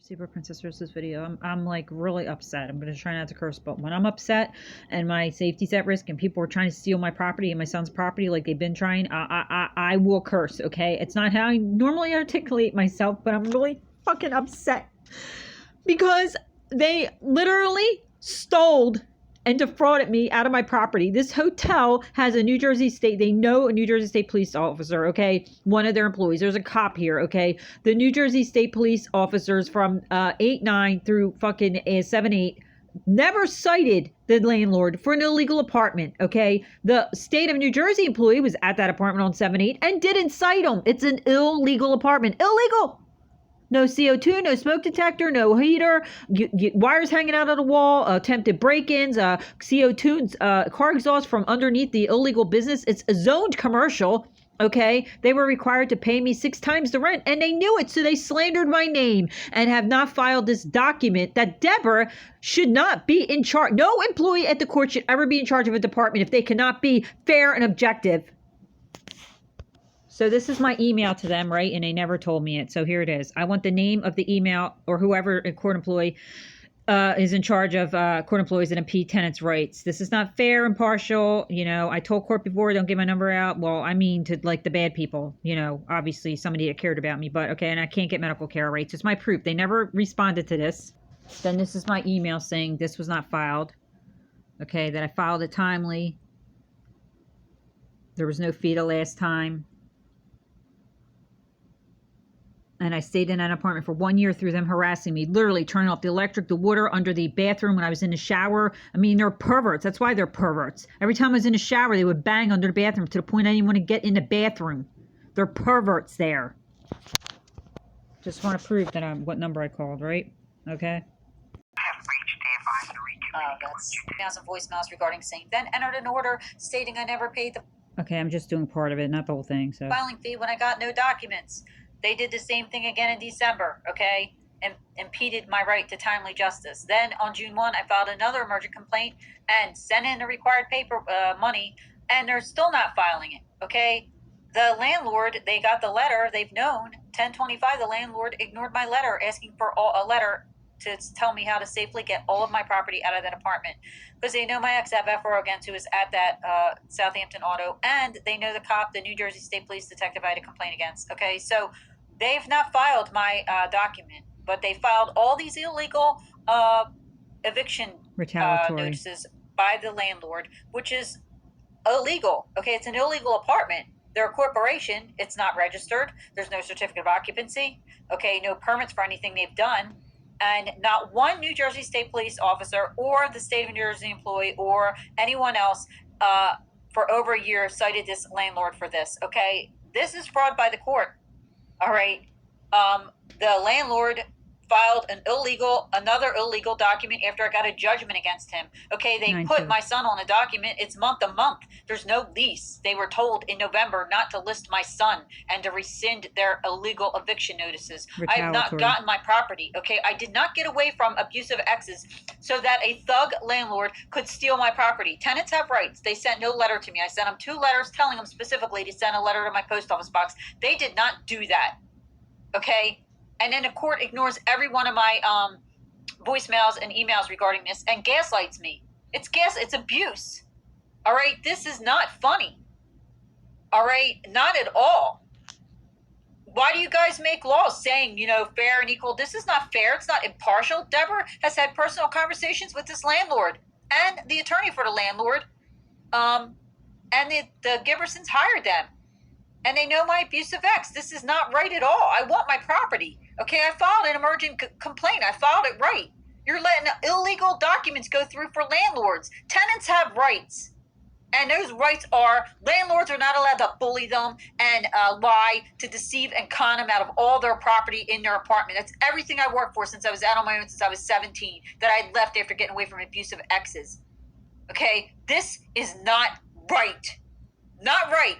Sibre Princess Rose's video. I'm like really upset. I'm going to try not to curse, but when I'm upset and my safety's at risk and people are trying to steal my property and my son's property like they've been trying, I will curse, okay? It's not how I normally articulate myself, but I'm really fucking upset because they literally stole and defrauded me out of my property. This hotel has a New Jersey State, they know a New Jersey State police officer, okay? One of their employees. There's a cop here, okay? The New Jersey State police officers from 8-9 through fucking 7-8 never cited the landlord for an illegal apartment, okay? The state of New Jersey employee was at that apartment on 7-8 and didn't cite him. It's an illegal apartment. Illegal! No CO2, no smoke detector, no heater, wires hanging out of the wall, attempted break-ins, CO2, car exhaust from underneath the illegal business. It's a zoned commercial, okay? They were required to pay me 6 times the rent, and they knew it, so they slandered my name and have not filed this document that Deborah should not be in charge. No employee at the court should ever be in charge of a department if they cannot be fair and objective. So this is my email to them, right? And they never told me it. So here it is. I want the name of the email or whoever a court employee is in charge of court employees and impede tenants' rights. This is not fair, impartial. You know, I told court before, don't give my number out. Well, I mean to like the bad people, you know, obviously somebody that cared about me, but okay. And I can't get medical care, right? So it's my proof. They never responded to this. Then this is my email saying this was not filed. Okay. That I filed it timely. There was no fee the last time. And I stayed in that apartment for 1 year through them harassing me, literally turning off the electric, the water under the bathroom when I was in the shower. I mean, they're perverts. That's why they're perverts. Every time I was in the shower, they would bang under the bathroom to the point I didn't want to get in the bathroom. They're perverts there. Just want to prove that I'm what number I called, right? Okay. That's emails and voicemails regarding saying, then entered an order stating I never paid the Okay, I'm just doing part of it, not the whole thing. So filing fee when I got no documents. They did the same thing again in December, okay, and impeded my right to timely justice. Then on June 1, I filed another emergent complaint and sent in the required paper money, and they're still not filing it, okay? The landlord, they got the letter, they've known, 10/25, the landlord ignored my letter asking for a letter to tell me how to safely get all of my property out of that apartment. Because they know my exbf who is at that Southampton auto, and they know the cop, the New Jersey State Police detective I had a complaint against. Okay, so they've not filed my document, but they filed all these illegal eviction notices by the landlord, which is illegal. Okay, it's an illegal apartment. They're a corporation. It's not registered. There's no certificate of occupancy. Okay, no permits for anything they've done. And not one New Jersey State Police officer or the state of New Jersey employee or anyone else for over a year cited this landlord for this, okay? This is fraud by the court, all right? The landlord filed another illegal document after I got a judgment against him. Okay, they put my son on a document. It's month to month. There's no lease. They were told in November not to list my son and to rescind their illegal eviction notices. I have not gotten my property. Okay, I did not get away from abusive exes so that a thug landlord could steal my property. Tenants have rights. They sent no letter to me. I sent them 2 letters telling them specifically to send a letter to my post office box. They did not do that. Okay. And then the court ignores every one of my voicemails and emails regarding this and gaslights me. It's abuse. All right? This is not funny. All right? Not at all. Why do you guys make laws saying, you know, fair and equal? This is not fair. It's not impartial. Deborah has had personal conversations with this landlord and the attorney for the landlord. And the Gibersons hired them. And they know my abusive ex. This is not right at all. I want my property. Okay, I filed an emergent complaint. I filed it right. You're letting illegal documents go through for landlords. Tenants have rights. And those rights are, landlords are not allowed to bully them and lie, to deceive and con them out of all their property in their apartment. That's everything I worked for since I was out on my own, since I was 17, that I left after getting away from abusive exes. Okay, this is not right. Not right.